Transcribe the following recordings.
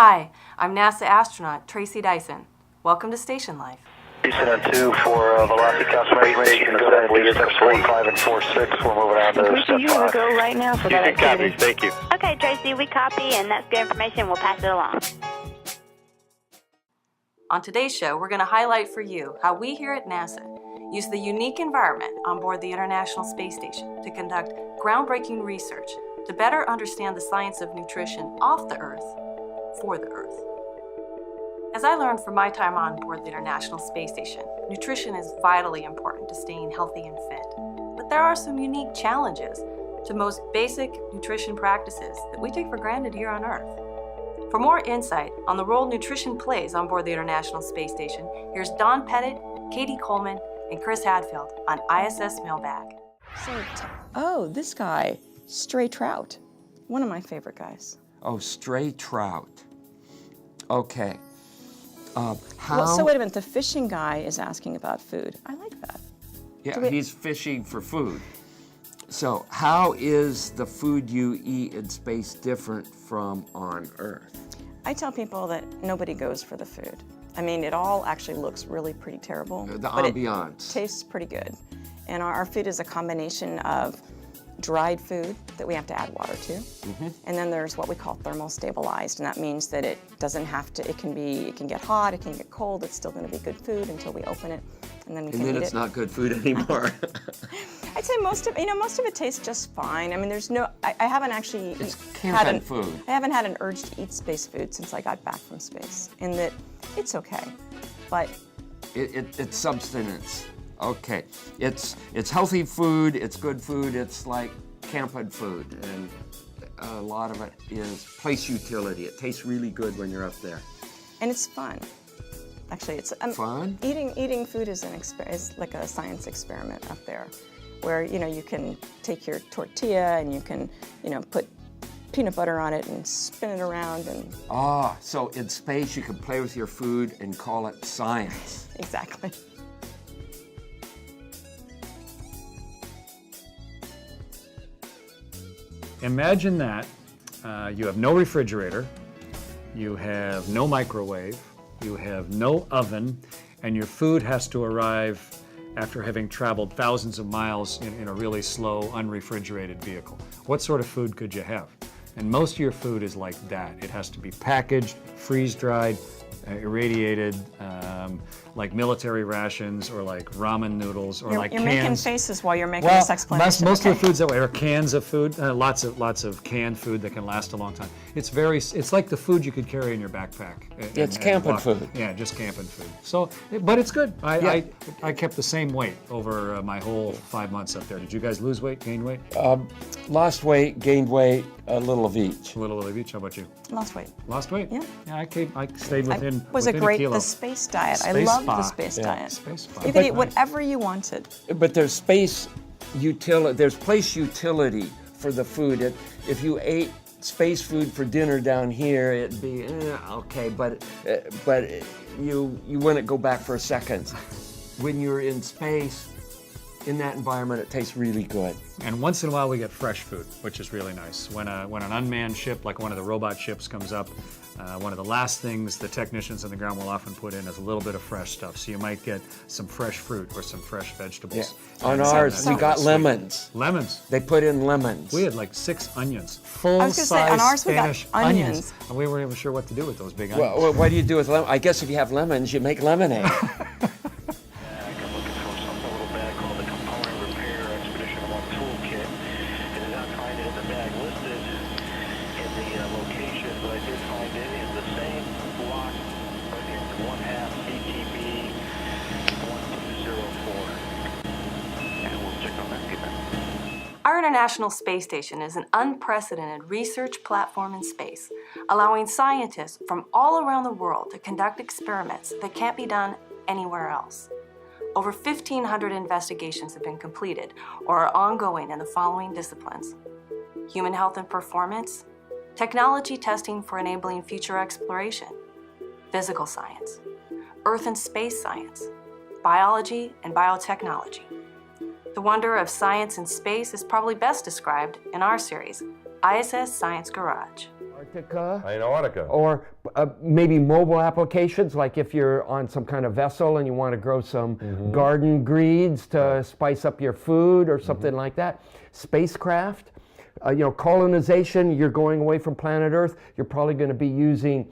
Hi, I'm NASA astronaut Tracy Dyson. Welcome to StationLIFE. Houston on 2 for velocity confirmation. Go ahead, lead steps 4, 5, and 4, 6. We're moving on to step 5. Go right now for that activity. Copy, thank you. Okay, Tracy, we copy, and that's good information. We'll pass it along. On today's show, we're going to highlight for you how we here at NASA use the unique environment on board the International Space Station to conduct groundbreaking research to better understand the science of nutrition off the Earth for the Earth. As I learned from my time on board the International Space Station, nutrition is vitally important to staying healthy and fit. But there are some unique challenges to most basic nutrition practices that we take for granted here on Earth. For more insight on the role nutrition plays on board the International Space Station, here's Don Pettit, Katie Coleman, and Chris Hadfield on ISS Mailbag. Oh, this guy, Stray Trout. One of my favorite guys. Oh, stray trout. Okay. Well, so wait a minute, the fishing guy is asking about food. I like that. Yeah, he's fishing for food. So how is the food you eat in space different from on Earth? I tell people that nobody goes for the food. I mean, it all actually looks really pretty terrible. The but ambiance. It tastes pretty good. And our food is a combination of dried food that we have to add water to. Mm-hmm. And then there's what we call thermal stabilized, and that means that it doesn't have to, it can get hot, it can get cold, it's still going to be good food until we open it, and then we can eat it. And then it's not good food anymore. I'd say most of it tastes just fine. I mean, there's no, I haven't actually camping food. I haven't had an urge to eat space food since I got back from space, in that it's okay, but it's subsistence. Okay, it's healthy food, it's good food, it's like camping food, and a lot of it is place utility. It tastes really good when you're up there. And it's fun. Actually, it's fun. Eating food is is like a science experiment up there, where you can take your tortilla and you can put peanut butter on it and spin it around and. So in space you can play with your food and call it science. Exactly. Imagine that you have no refrigerator, you have no microwave, you have no oven, and your food has to arrive after having traveled thousands of miles in a really slow, unrefrigerated vehicle. What sort of food could you have? And most of your food is like that. It has to be packaged, freeze-dried, irradiated, like military rations or like ramen noodles or like cans. You're making faces while you're making this explanation. Most of the food's that way, or cans of food, lots of canned food that can last a long time. It's like the food you could carry in your backpack. It's camping food. Yeah, just camping food. So, but it's good. I kept the same weight over my whole 5 months up there. Did you guys lose weight, gain weight? Lost weight, gained weight, a little of each. A little of each. How about you? Lost weight. Lost weight? Yeah. Yeah, I stayed within. The space diet. I love the space diet. Space spa. You could eat whatever you wanted. But there's space utility. There's place utility for the food. If you ate space food for dinner down here, it'd be okay, but you wouldn't go back for a second. When you're in space, in that environment, it tastes really good. And once in a while we get fresh food, which is really nice. When an unmanned ship, like one of the robot ships, comes up, one of the last things the technicians on the ground will often put in is a little bit of fresh stuff. So you might get some fresh fruit or some fresh vegetables. Yeah. On ours, we got lemons. Lemons. They put in lemons. We had like 6 onions, full-size Spanish onions. And we weren't even sure what to do with those big onions. Well, what do you do with lemons? I guess if you have lemons, you make lemonade. Our International Space Station is an unprecedented research platform in space, allowing scientists from all around the world to conduct experiments that can't be done anywhere else. Over 1,500 investigations have been completed or are ongoing in the following disciplines: human health and performance, technology testing for enabling future exploration, physical science, earth and space science, biology and biotechnology. The wonder of science in space is probably best described in our series, ISS Science Garage. Antarctica. Antarctica. Or maybe mobile applications, like if you're on some kind of vessel and you want to grow some garden greens to spice up your food or something like that. Spacecraft, colonization, you're going away from planet Earth, you're probably going to be using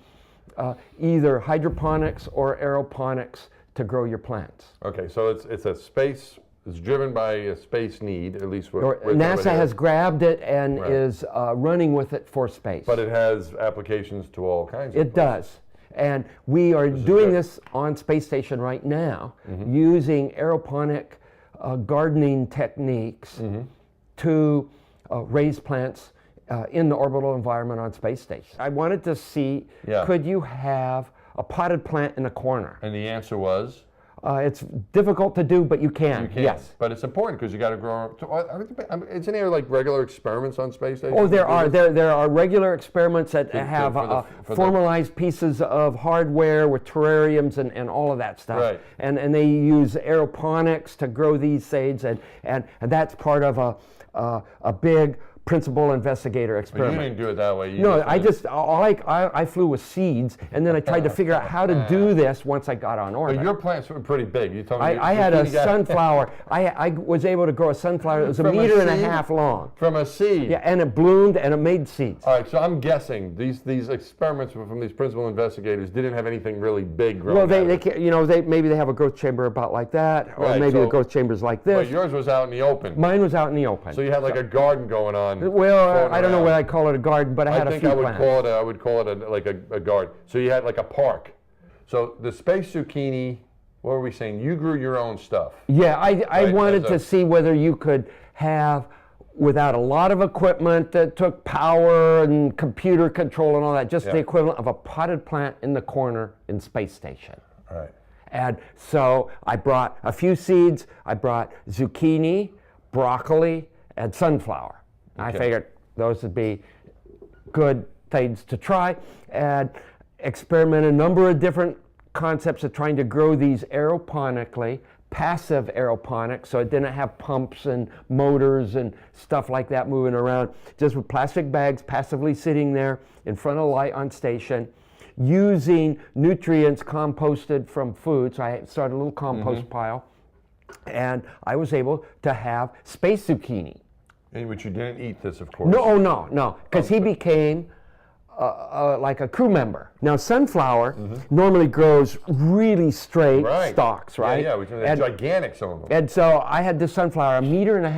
either hydroponics or aeroponics to grow your plants. Okay, so it's a space, it's driven by a space need, at least NASA has grabbed it and is running with it for space. But it has applications to all kinds of It does. And we are doing this on Space Station right now, using aeroponic gardening techniques to raise plants in the orbital environment on Space Station. I wanted to see, could you have a potted plant in a corner? And the answer was? It's difficult to do, but you can. Yes. But it's important because you got to grow. Isn't there like regular experiments on Space Station? Oh, there are. There are regular experiments that have formalized pieces of hardware with terrariums and all of that stuff. Right. And they use aeroponics to grow these seeds, and that's part of a big principal investigator experiment. But you didn't do it that way. No, I flew with seeds, and then I tried to figure out how to do this once I got on orbit. But your plants were pretty big. You told me I had a sunflower. I was able to grow a sunflower that was a meter and a half long. From a seed? Yeah, and it bloomed and it made seeds. All right, so I'm guessing these experiments from these principal investigators didn't have anything really big growing. Well, maybe they have a growth chamber about like that, or maybe the growth chamber's like this. But yours was out in the open. Mine was out in the open. So you had like a garden going on. Well, I don't know what I'd call it a garden, but I had a few plants. I would call it like a garden. So you had like a park. So the space zucchini, what were we saying? You grew your own stuff. Yeah, I wanted to see whether you could have, without a lot of equipment that took power and computer control and all that, just the equivalent of a potted plant in the corner in Space Station. All right. And so I brought a few seeds. I brought zucchini, broccoli, and sunflower. I figured those would be good things to try, and experiment a number of different concepts of trying to grow these aeroponically, passive aeroponics, so it didn't have pumps and motors and stuff like that moving around, just with plastic bags passively sitting there in front of the light on station, using nutrients composted from food. So I started a little compost pile, and I was able to have space zucchini. In which you didn't eat this, of course. No, because he became like a crew member. Now, sunflower normally grows really straight stalks, right? Yeah, which are gigantic, some of them. And so I had this sunflower a meter and a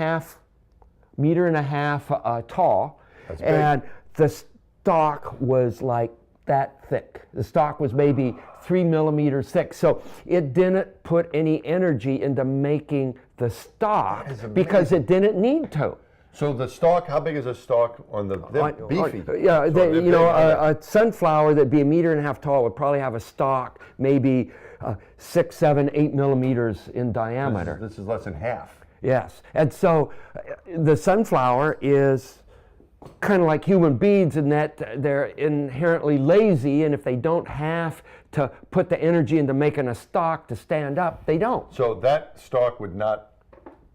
half tall, and the stalk was like that thick. The stalk was maybe 3 millimeters thick, so it didn't put any energy into making the stalk because it didn't need to. So the stalk, how big is a stalk on the beefy? Yeah, a sunflower that'd be a meter and a half tall would probably have a stalk maybe 6, 7, 8 millimeters in diameter. This is less than half. Yes, and so the sunflower is kind of like human beings in that they're inherently lazy, and if they don't have to put the energy into making a stalk to stand up, they don't. So that stalk would not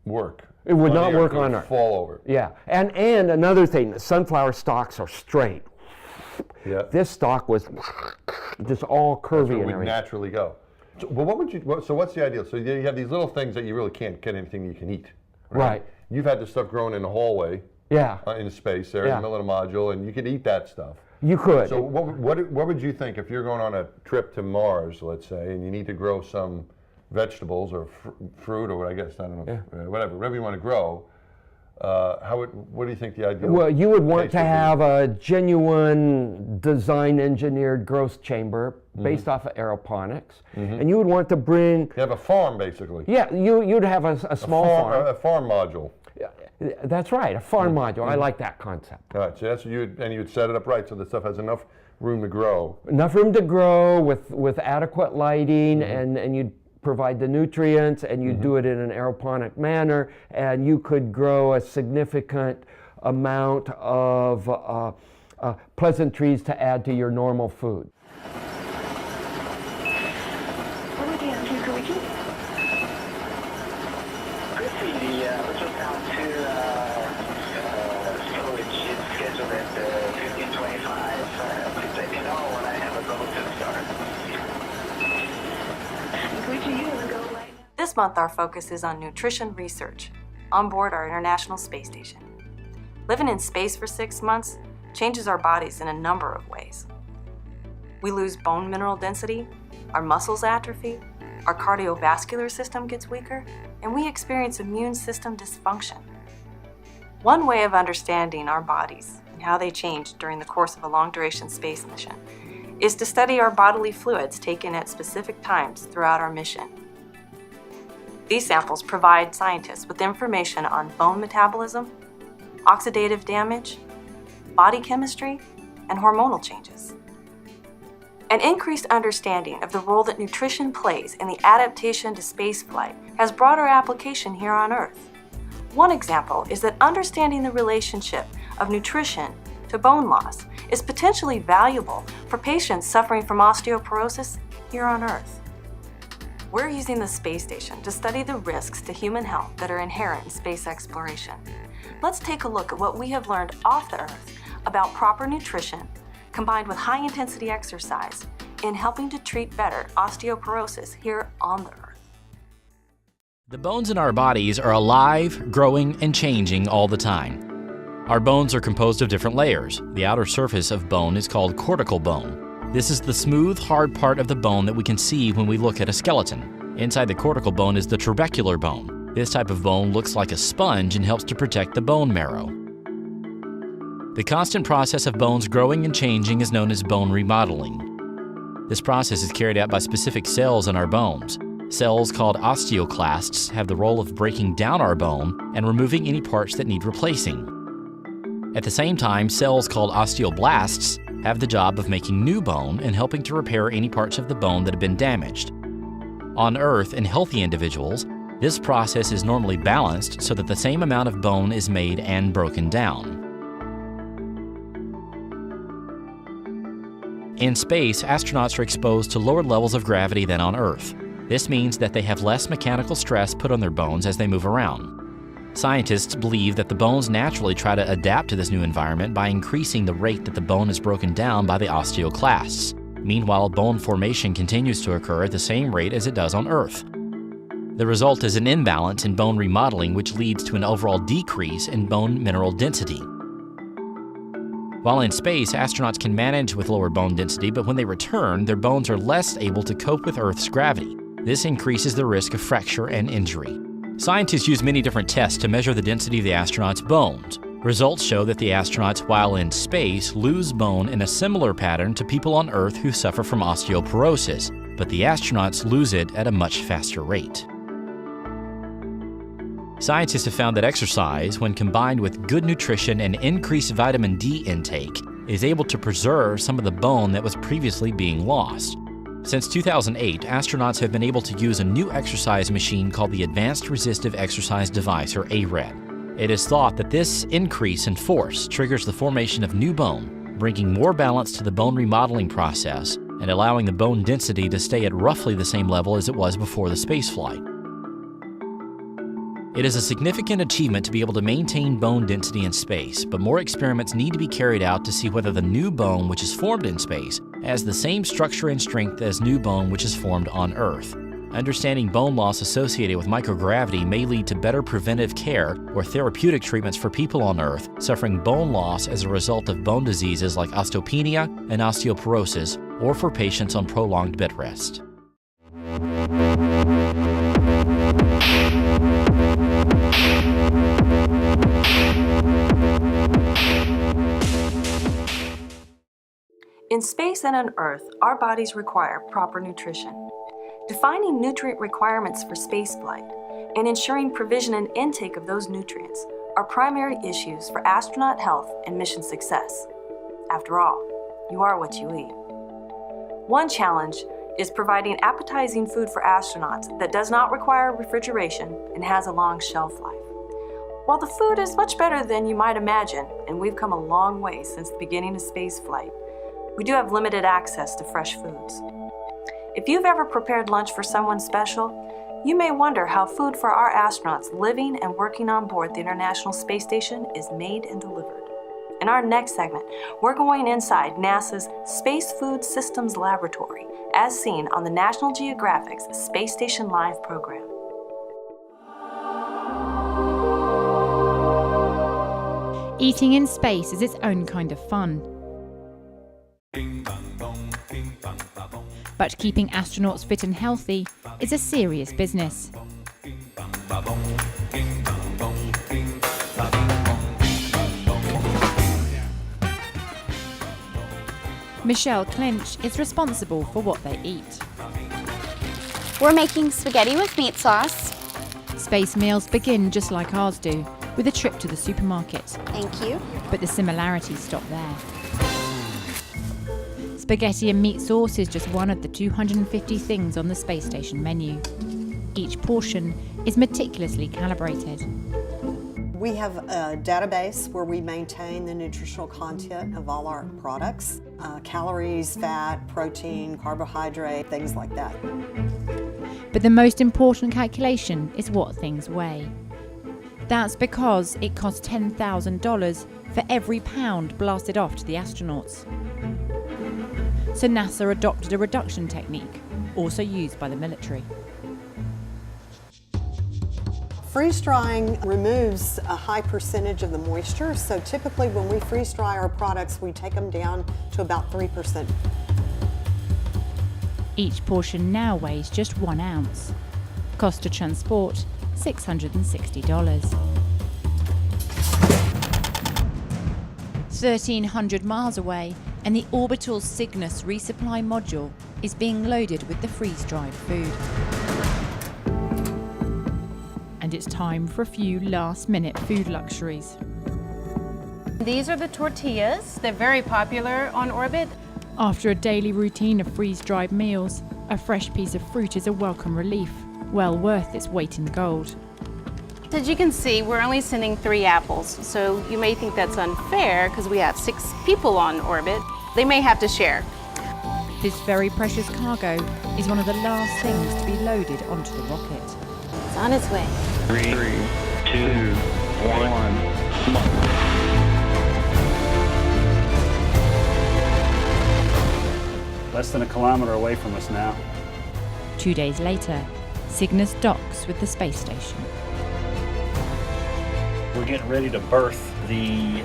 work. It would not work on Earth. Fall over. Yeah, and another thing, the sunflower stalks are straight. Yeah. This stalk was just all curvy and it would everything. naturally go. So, well, what's the ideal? So you have these little things that you really can't get anything you can eat. Right. You've had this stuff growing in the hallway. Yeah. In space there in the middle of the module, and you could eat that stuff. You could. So what would you think if you're going on a trip to Mars, let's say, and you need to grow some vegetables or fruit, or what, I guess, I don't know, whatever you want to grow, what do you think the ideal? Well, you would want to have a genuine design engineered growth chamber based off of aeroponics, and you would want to bring... You have a farm, basically. Yeah, you'd have a small farm. A farm module. That's right, a farm module. I like that concept. All right, so that's you'd set it up right so the stuff has enough room to grow. Enough room to grow with adequate lighting, and you'd provide the nutrients, and you do it in an aeroponic manner, and you could grow a significant amount of pleasantries to add to your normal food. month our focus is on nutrition research on board our International Space Station. Living in space for 6 months changes our bodies in a number of ways. We lose bone mineral density, our muscles atrophy, our cardiovascular system gets weaker, and we experience immune system dysfunction. One way of understanding our bodies and how they change during the course of a long-duration space mission is to study our bodily fluids taken at specific times throughout our mission. These samples provide scientists with information on bone metabolism, oxidative damage, body chemistry, and hormonal changes. An increased understanding of the role that nutrition plays in the adaptation to spaceflight has broader application here on Earth. One example is that understanding the relationship of nutrition to bone loss is potentially valuable for patients suffering from osteoporosis here on Earth. We're using the space station to study the risks to human health that are inherent in space exploration. Let's take a look at what we have learned off the Earth about proper nutrition combined with high-intensity exercise in helping to treat better osteoporosis here on the Earth. The bones in our bodies are alive, growing, and changing all the time. Our bones are composed of different layers. The outer surface of bone is called cortical bone. This is the smooth, hard part of the bone that we can see when we look at a skeleton. Inside the cortical bone is the trabecular bone. This type of bone looks like a sponge and helps to protect the bone marrow. The constant process of bones growing and changing is known as bone remodeling. This process is carried out by specific cells in our bones. Cells called osteoclasts have the role of breaking down our bone and removing any parts that need replacing. At the same time, cells called osteoblasts have the job of making new bone and helping to repair any parts of the bone that have been damaged. On Earth, in healthy individuals, this process is normally balanced so that the same amount of bone is made and broken down. In space, astronauts are exposed to lower levels of gravity than on Earth. This means that they have less mechanical stress put on their bones as they move around. Scientists believe that the bones naturally try to adapt to this new environment by increasing the rate that the bone is broken down by the osteoclasts. Meanwhile, bone formation continues to occur at the same rate as it does on Earth. The result is an imbalance in bone remodeling, which leads to an overall decrease in bone mineral density. While in space, astronauts can manage with lower bone density, but when they return, their bones are less able to cope with Earth's gravity. This increases the risk of fracture and injury. Scientists use many different tests to measure the density of the astronauts' bones. Results show that the astronauts, while in space, lose bone in a similar pattern to people on Earth who suffer from osteoporosis, but the astronauts lose it at a much faster rate. Scientists have found that exercise, when combined with good nutrition and increased vitamin D intake, is able to preserve some of the bone that was previously being lost. Since 2008, astronauts have been able to use a new exercise machine called the Advanced Resistive Exercise Device, or ARED. It is thought that this increase in force triggers the formation of new bone, bringing more balance to the bone remodeling process and allowing the bone density to stay at roughly the same level as it was before the spaceflight. It is a significant achievement to be able to maintain bone density in space, but more experiments need to be carried out to see whether the new bone which is formed in space has the same structure and strength as new bone which is formed on Earth. Understanding bone loss associated with microgravity may lead to better preventive care or therapeutic treatments for people on Earth suffering bone loss as a result of bone diseases like osteopenia and osteoporosis, or for patients on prolonged bed rest. In space and on Earth, our bodies require proper nutrition. Defining nutrient requirements for spaceflight and ensuring provision and intake of those nutrients are primary issues for astronaut health and mission success. After all, you are what you eat. One challenge is providing appetizing food for astronauts that does not require refrigeration and has a long shelf life. While the food is much better than you might imagine, and we've come a long way since the beginning of spaceflight, we do have limited access to fresh foods. If you've ever prepared lunch for someone special, you may wonder how food for our astronauts living and working on board the International Space Station is made and delivered. In our next segment, we're going inside NASA's Space Food Systems Laboratory, as seen on the National Geographic's StationLIFE program. Eating in space is its own kind of fun. But keeping astronauts fit and healthy is a serious business. Michelle Clinch is responsible for what they eat. We're making spaghetti with meat sauce. Space meals begin just like ours do, with a trip to the supermarket. Thank you. But the similarities stop there. Spaghetti and meat sauce is just one of the 250 things on the space station menu. Each portion is meticulously calibrated. We have a database where we maintain the nutritional content of all our products. Calories, fat, protein, carbohydrate, things like that. But the most important calculation is what things weigh. That's because it costs $10,000 for every pound blasted off to the astronauts. So NASA adopted a reduction technique, also used by the military. Freeze drying removes a high percentage of the moisture, so typically when we freeze dry our products, we take them down to about 3%. Each portion now weighs just 1 ounce. Cost to transport, $660. 1,300 miles away, and the orbital Cygnus resupply module is being loaded with the freeze-dried food. And it's time for a few last-minute food luxuries. These are the tortillas. They're very popular on orbit. After a daily routine of freeze-dried meals, a fresh piece of fruit is a welcome relief, well worth its weight in gold. As you can see, we're only sending 3 apples, so you may think that's unfair because we have 6 people on orbit. They may have to share. This very precious cargo is one of the last things to be loaded onto the rocket. It's on its way. 3, 2, 1. Less than a kilometer away from us now. 2 days later, Cygnus docks with the space station. We're getting ready to berth the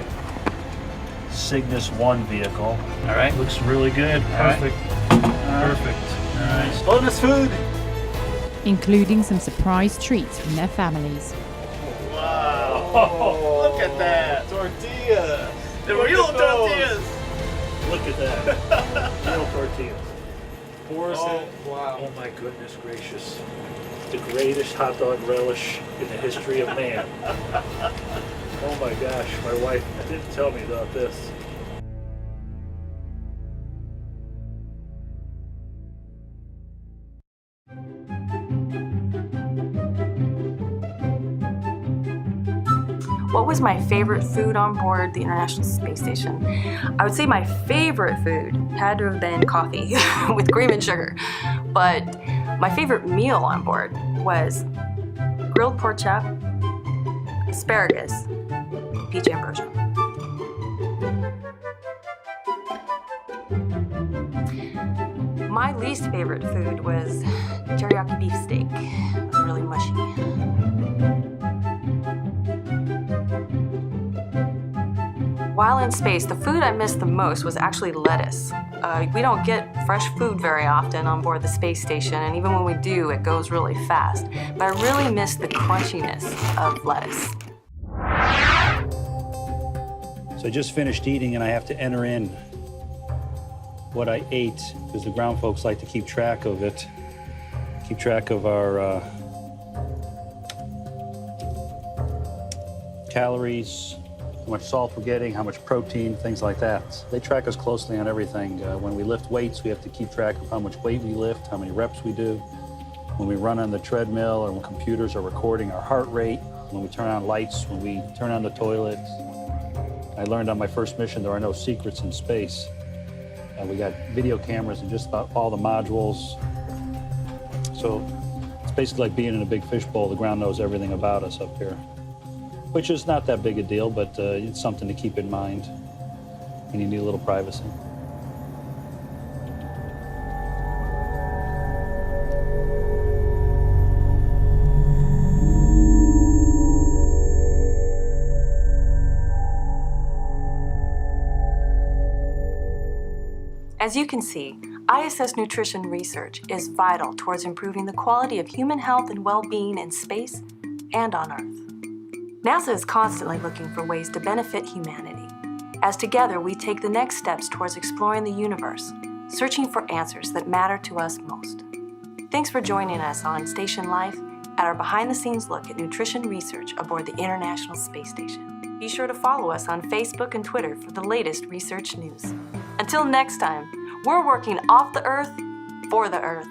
Cygnus 1 vehicle. All right. Looks really good. Perfect. Perfect. All right. Bonus food. Including some surprise treats from their families. Wow. Oh, look at that. Tortilla. The real tortillas. Look at that. Real tortillas. Wow. Oh my goodness gracious. The greatest hot dog relish in the history of man. Oh my gosh, my wife didn't tell me about this. What was my favorite food on board the International Space Station? I would say my favorite food had to have been coffee with cream and sugar. But my favorite meal on board was grilled pork chop, asparagus, peach ambrosia. My least favorite food was teriyaki beef steak. It was really mushy. While in space, the food I missed the most was actually lettuce. We don't get fresh food very often on board the space station, and even when we do, it goes really fast. But I really miss the crunchiness of lettuce. So I just finished eating and I have to enter in what I ate because the ground folks like to keep track of it, keep track of our calories, how much salt we're getting, how much protein, things like that. They track us closely on everything. When we lift weights, we have to keep track of how much weight we lift, how many reps we do. When we run on the treadmill or when computers are recording our heart rate, when we turn on lights, when we turn on the toilet. I learned on my first mission there are no secrets in space. We got video cameras in just about all the modules. So it's basically like being in a big fishbowl. The ground knows everything about us up here. Which is not that big a deal, but it's something to keep in mind when you need a little privacy. As you can see, ISS nutrition research is vital towards improving the quality of human health and well-being in space and on Earth. NASA is constantly looking for ways to benefit humanity, as together we take the next steps towards exploring the universe, searching for answers that matter to us most. Thanks for joining us on Station Life at our behind-the-scenes look at nutrition research aboard the International Space Station. Be sure to follow us on Facebook and Twitter for the latest research news. Until next time, we're working off the Earth for the Earth.